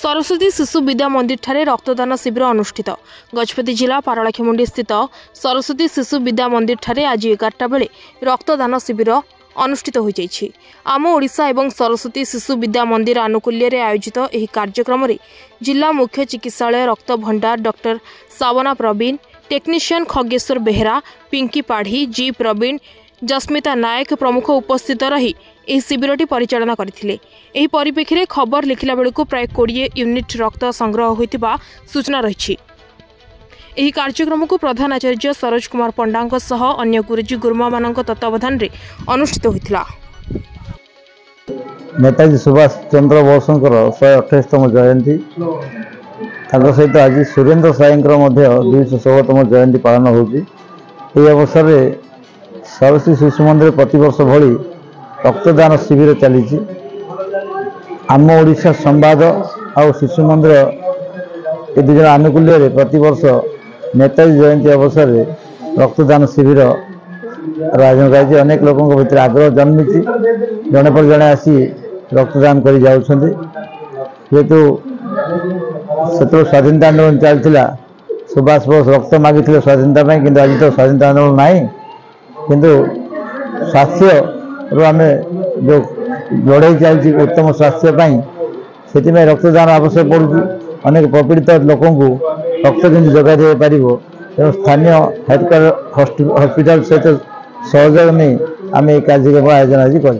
सरस्वती शिशु विद्या मंदिर ठारे रक्तदान शिविर अनुष्ठित। गजपति जिला पारलाखेमुंडी स्थित सरस्वती शिशु विद्या मंदिर ठारे आज 11टा बेले रक्तदान शिविर अनुष्ठित हो जाइछि। आम ओडिशा एवं सरस्वती शिशु विद्या मंदिर आनुकूल्य रे आयोजित एही कार्यक्रम रे जिला मुख्य चिकित्सालय रक्त भंडार डॉक्टर सावना प्रवीण, टेक्नीशियन खगेश्वर बेहरा, पिंकी पाढ़ी, जी प्रवीण, जस्मिता नायक प्रमुख उपस्थित रही एही शिविरटी परिचालना करथिले। एही परिप्रेक्षी रे खबर लिखिला बेलकु प्राय 20 यूनिट रक्त संग्रह होइतिबा सूचना रहिछि। एही कार्यक्रम को प्रधान आचार्य सरोज कुमार पंडांक सह अन्य गुरुजी गुरुमा मानक तत्वावधान रे अनुष्ठित होइतिला। नेताजी सुभाष चंद्र बोसंकर 128तम जयंती सहित आज सुरेंद्र साईंकर 216तम जयंती पालन होगी। यह अवसर में सरस्वती शिशु मंदिर प्रतिवर्ष भली रक्तदान शिविर चली। आम ओडिशा संवाद और शिशु मंदिर ये दुज आनुकूल्य प्रतिवर्ष नेताजी जयंती अवसर में रक्तदान शिविर आयोजन कर अनेक लोकों भीतर आग्रह जन्मी जड़े पर जड़े आसी रक्तदान कर जेहेतु से स्वाधीनता आंदोलन चलता सुभाष बोस रक्त मागी स्वाधीनता कि आज तो स्वाधीनता आंदोलन ना किंतु स्वास्थ्य आम जो लड़ाई चलती उत्तम स्वास्थ्य से रक्तदान आवश्यक पड़ू। अनेक प्रपीड़ित लोकों को रक्त केंद्र जगह दे पार तेणु स्थानीय हेल्थ केयर हॉस्पिटल सहित सहयोग नहीं आम कार्यक्रम आयोजन आज कर।